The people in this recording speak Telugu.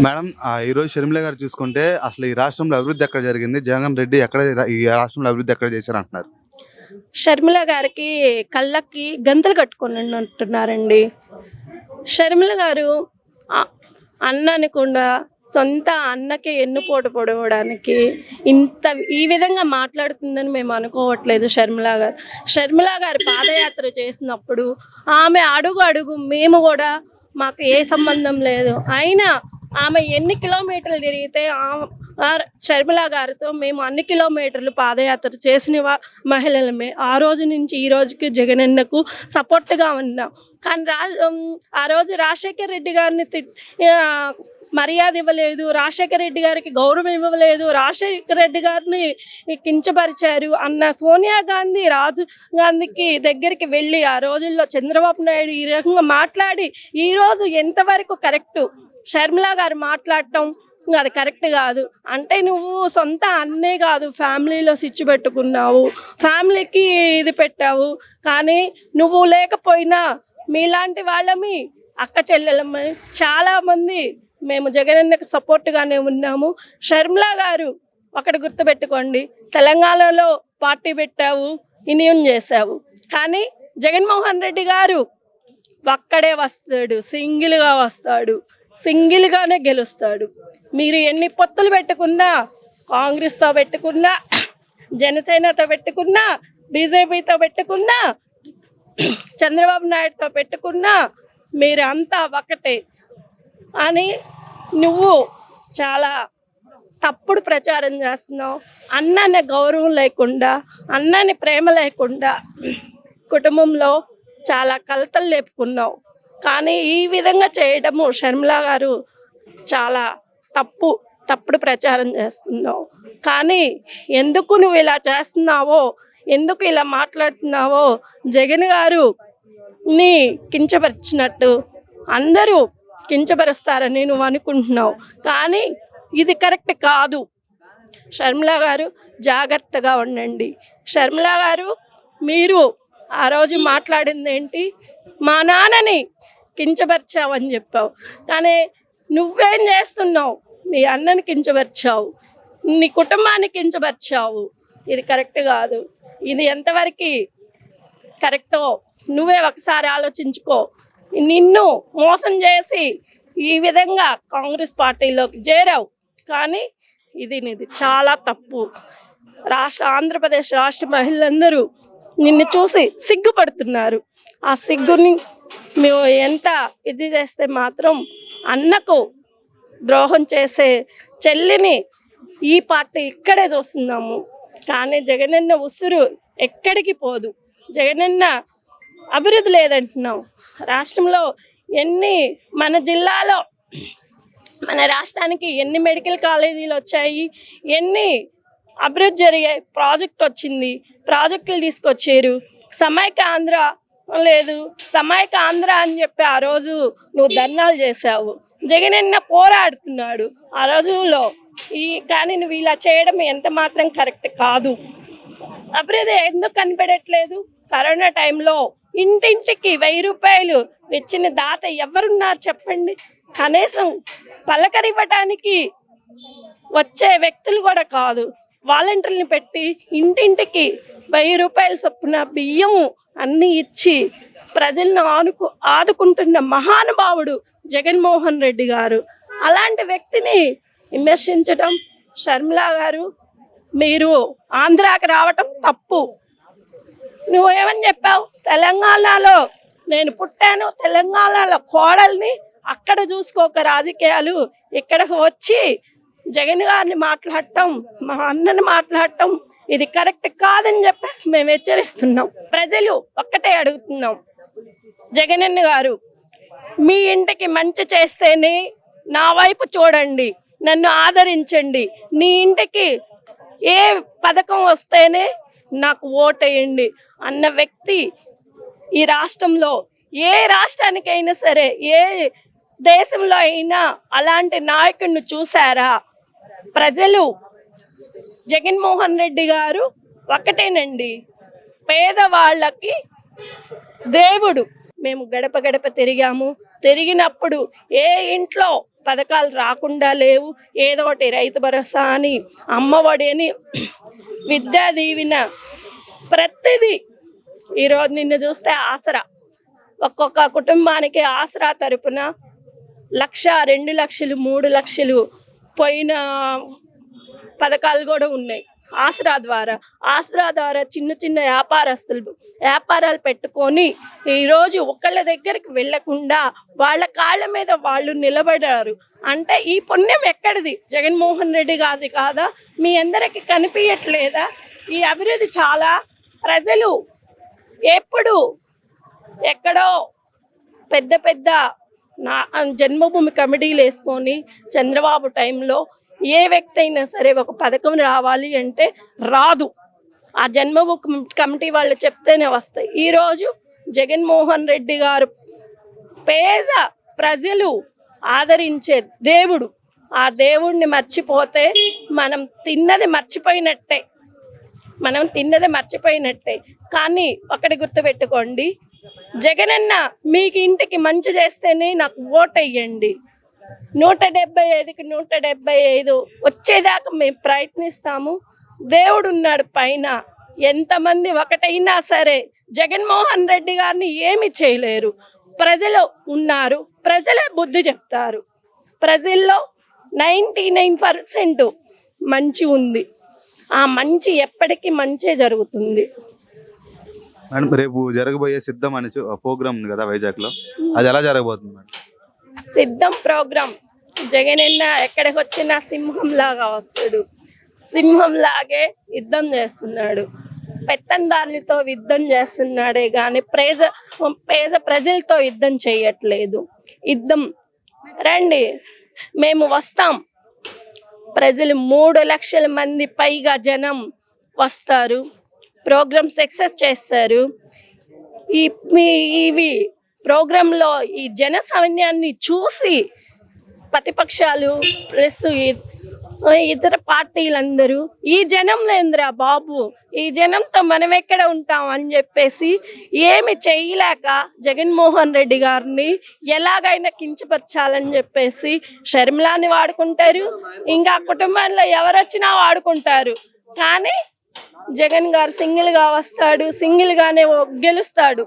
మేడం ఈరోజు షర్మిల గారు చూసుకుంటే అసలు ఈ రాష్ట్రంలో అభివృద్ధి ఎక్కడ జరిగింది? జగన్ రెడ్డి ఎక్కడ ఈ రాష్ట్రంలో అభివృద్ధి ఎక్కడ చేశారు అంటున్నారు. షర్మిల గారికి కళ్ళకి గంతలు కట్టుకున్నట్టున్నారండి. షర్మిల గారు అ అన్న అనకుండా సొంత అన్నకి ఎన్నుపోటు పొడవడానికి ఇంత ఈ విధంగా మాట్లాడుతుందని మేము అనుకోవట్లేదు. షర్మిల గారు పాదయాత్ర చేసినప్పుడు ఆమె అడుగు అడుగు మేము కూడా మాకు ఏ సంబంధం లేదు, అయినా ఆమె ఎన్ని కిలోమీటర్లు తిరిగితే షర్మిల గారితో మేము అన్ని కిలోమీటర్లు పాదయాత్ర చేసిన మహిళలమే. ఆ రోజు నుంచి ఈ రోజుకి జగనన్నకు సపోర్ట్గా ఉన్నాం. కానీ ఆ రోజు రాజశేఖర్ రెడ్డి గారిని మర్యాద ఇవ్వలేదు, రాజశేఖర రెడ్డి గారికి గౌరవం ఇవ్వలేదు, రాజశేఖర రెడ్డి గారిని కించపరిచారు అన్న సోనియా గాంధీ రాజు గాంధీకి దగ్గరికి వెళ్ళి ఆ రోజుల్లో చంద్రబాబు నాయుడు ఈ రకంగా మాట్లాడి ఈరోజు ఎంతవరకు కరెక్టు? షర్మిల గారు మాట్లాడటం అది కరెక్ట్ కాదు. అంటే నువ్వు సొంత అన్నే కాదు, ఫ్యామిలీలో స్విచ్ పెట్టుకున్నావు, ఫ్యామిలీకి ఇది పెట్టావు. కానీ నువ్వు లేకపోయినా మీలాంటి వాళ్ళమి అక్క చెల్లెలమ్మ చాలామంది మేము జగనన్నకు సపోర్ట్గానే ఉన్నాము. షర్మిల గారు ఒకటి గుర్తుపెట్టుకోండి, తెలంగాణలో పార్టీ పెట్టావు, ఇన్యూన్ చేసావు, కానీ జగన్మోహన్ రెడ్డి గారు ఒక్కడే వస్తాడు, సింగిల్గా వస్తాడు, సింగిల్గానే గెలుస్తాడు. మీరు ఎన్ని పొత్తులు పెట్టుకున్నా, కాంగ్రెస్తో పెట్టుకున్నా, జనసేనతో పెట్టుకున్నా, బీజేపీతో పెట్టుకున్నా, చంద్రబాబు నాయుడుతో పెట్టుకున్నా మీరు అంతా ఒకటే అని నువ్వు చాలా తప్పుడు ప్రచారం చేస్తున్నావు. అన్నని గౌరవం లేకుండా, అన్నని ప్రేమ లేకుండా కుటుంబంలో చాలా కలతలు లేపుకున్నావు. కానీ ఈ విధంగా చేయడము షర్మిల గారు చాలా తప్పుడు ప్రచారం చేస్తున్నావు. కానీ ఎందుకు నువ్వు ఇలా చేస్తున్నావో, ఎందుకు ఇలా మాట్లాడుతున్నావో, జగన్ గారు నీ కించపరిచినట్టు అందరూ కించపరుస్తారని నువ్వు అనుకుంటున్నావు. కానీ ఇది కరెక్ట్ కాదు. షర్మిల గారు జాగ్రత్తగా ఉండండి. షర్మిల గారు మీరు ఆ రోజు మాట్లాడింది ఏంటి? మా నాన్నని కించపరిచావని చెప్పావు, కానీ నువ్వేం చేస్తున్నావు? మీ అన్నని కించపరిచావు, నీ కుటుంబాన్ని కించపరిచావు. ఇది కరెక్ట్ కాదు. ఇది ఎంతవరకు కరెక్టో నువ్వే ఒకసారి ఆలోచించుకో. నిన్ను మోసం చేసి ఈ విధంగా కాంగ్రెస్ పార్టీలోకి చేరావు, కానీ నీది చాలా తప్పు. ఆంధ్రప్రదేశ్ రాష్ట్ర మహిళలందరూ నిన్ను చూసి సిగ్గుపడుతున్నారు. ఆ సిగ్గుని మేము ఎంత ఇది చేస్తే మాత్రం అన్నకు ద్రోహం చేసే చెల్లిని ఈ పార్టీ ఇక్కడే చూస్తున్నాము. కానీ జగనన్న ఉసురు ఎక్కడికి పోదు. జగనన్న అభివృద్ధి లేదంటున్నావు. రాష్ట్రంలో మన జిల్లాలో మన రాష్ట్రానికి ఎన్ని మెడికల్ కాలేజీలు వచ్చాయి, ఎన్ని అభివృద్ధి జరిగాయి, ప్రాజెక్ట్ వచ్చింది, ప్రాజెక్టులు తీసుకొచ్చారు. సమైక్య ఆంధ్ర లేదు, సమైక్య ఆంధ్ర అని చెప్పి ఆ రోజు నువ్వు ధర్నాలు చేసావు. జగనన్న పోరాడుతున్నాడు ఆ రోజుల్లో. కానీ నువ్వు ఇలా చేయడం ఎంత మాత్రం కరెక్ట్ కాదు. అభివృద్ధి ఎందుకు కనిపెట్టట్లేదు? కరోనా టైంలో ఇంటింటికి 1000 రూపాయలు ఇచ్చిన దాత ఎవరున్నారు చెప్పండి? కనీసం పలకరివ్వటానికి వచ్చే వ్యక్తులు కూడా కాదు, వాలంటీర్ని పెట్టి ఇంటింటికి 1000 రూపాయల చొప్పున బియ్యము అన్నీ ఇచ్చి ప్రజలను ఆదుకుంటున్న మహానుభావుడు జగన్మోహన్ రెడ్డి గారు. అలాంటి వ్యక్తిని విమర్శించడం, షర్మిల గారు మీరు ఆంధ్రాకి రావటం తప్పు. నువ్వేమని చెప్పావు? తెలంగాణలో నేను పుట్టాను, తెలంగాణలో కోడల్ని, అక్కడ చూసుకోక రాజకీయాలు ఇక్కడికి వచ్చి జగన్ గారిని మాట్లాడటం, మా అన్నని మాట్లాడటం ఇది కరెక్ట్ కాదని చెప్పేసి మేము హెచ్చరిస్తున్నాం. ప్రజలు ఒక్కటే అడుగుతున్నాం, జగనన్న గారు మీ ఇంటికి మంచి చేస్తేనే నా వైపు చూడండి, నన్ను ఆదరించండి. నీ ఇంటికి ఏ పథకం వస్తేనే నాకు ఓటేయండి అన్న వ్యక్తి ఈ రాష్ట్రంలో ఏ రాష్ట్రానికైనా సరే, ఏ దేశంలో అయినా అలాంటి నాయకుడిని చూసారా? ప్రజలు జగన్మోహన్ రెడ్డి గారు ఒకటేనండి, పేదవాళ్ళకి దేవుడు. మేము గడప గడప తిరిగాము. తిరిగినప్పుడు ఏ ఇంట్లో పథకాలు రాకుండా లేవు. ఏదో ఒకటి రైతు భరోసా అని, అమ్మఒడి అని, విద్యా దీవెన, ప్రతిదీ. ఈరోజు నిన్ను చూస్తే ఆసరా, ఒక్కొక్క కుటుంబానికి ఆసరా తరపున 1,00,000, 2,00,000, 3,00,000 పోయిన పథకాలు కూడా ఉన్నాయి. ఆసరా ద్వారా చిన్న చిన్న వ్యాపారాలు పెట్టుకొని ఈరోజు ఒకళ్ళ దగ్గరికి వెళ్ళకుండా వాళ్ళ కాళ్ళ మీద వాళ్ళు నిలబడారు. అంటే ఈ పుణ్యం ఎక్కడిది? జగన్మోహన్ రెడ్డి గారిది కాదా? మీ అందరికి కనిపించట్లేదా? ఈ అభివృద్ధి చాలా ప్రజలు ఎప్పుడు ఎక్కడో పెద్ద పెద్ద జన్మభూమి కమిటీలు వేసుకొని చంద్రబాబు టైంలో ఏ వ్యక్తి అయినా సరే ఒక పథకం రావాలి అంటే రాదు. ఆ జన్మభూమి కమిటీ వాళ్ళు చెప్తేనే వస్తాయి. ఈరోజు జగన్మోహన్ రెడ్డి గారు పేద ప్రజలు ఆదరించే దేవుడు. ఆ దేవుడిని మర్చిపోతే మనం తిన్నది మర్చిపోయినట్టే. కానీ ఒకటి గుర్తుపెట్టుకోండి, జగనన్న మీకు ఇంటికి మంచి చేస్తేనే నాకు ఓటెయ్యండి. 175కి 175 వచ్చేదాకా మేము ప్రయత్నిస్తాము. దేవుడు ఉన్నాడు పైన. ఎంతమంది ఒకటైనా సరే జగన్మోహన్ రెడ్డి గారిని ఏమి చేయలేరు. ప్రజలు ఉన్నారు, ప్రజలే బుద్ధి చెప్తారు. ప్రజల్లో 99% మంచి ఉంది. ఆ మంచి ఎప్పటికీ మంచే జరుగుతుంది. మేడం, రేపు జరగబోయే సిద్ధం అనే ప్రోగ్రామ్ ఉంది కదా వైజాగ్లో, అది ఎలా జరగబోతుంది మేడం? సిద్ధం ప్రోగ్రాం జగనన్న ఎక్కడికి వచ్చినా సింహంలాగా వస్తాడు. సింహంలాగే యుద్ధం చేస్తున్నాడు. పెత్తందారులతో యుద్ధం చేస్తున్నాడే కానీ ప్రజలతో యుద్ధం చేయట్లేదు. రండి, మేము వస్తాం. ప్రజలు 3 లక్షల మంది పైగా జనం వస్తారు. ప్రోగ్రామ్ సక్సెస్ చేస్తారు. ఇవి ప్రోగ్రాంలో ఈ జన సైన్యాన్ని చూసి ప్రతిపక్షాలు ప్లస్ ఇతర పార్టీలందరూ ఈ జనం లేదురా బాబు, ఈ జనంతో మనం ఎక్కడ ఉంటాం అని చెప్పేసి ఏమి చేయలేక జగన్మోహన్ రెడ్డి గారిని ఎలాగైనా కించపరచాలని చెప్పేసి షర్మిలాని వాడుకుంటారు. ఇంకా కుటుంబంలో ఎవరొచ్చినా వాడుకుంటారు. కానీ జగన్ గారు సింగిల్గా వస్తాడు, సింగిల్గానే గెలుస్తాడు.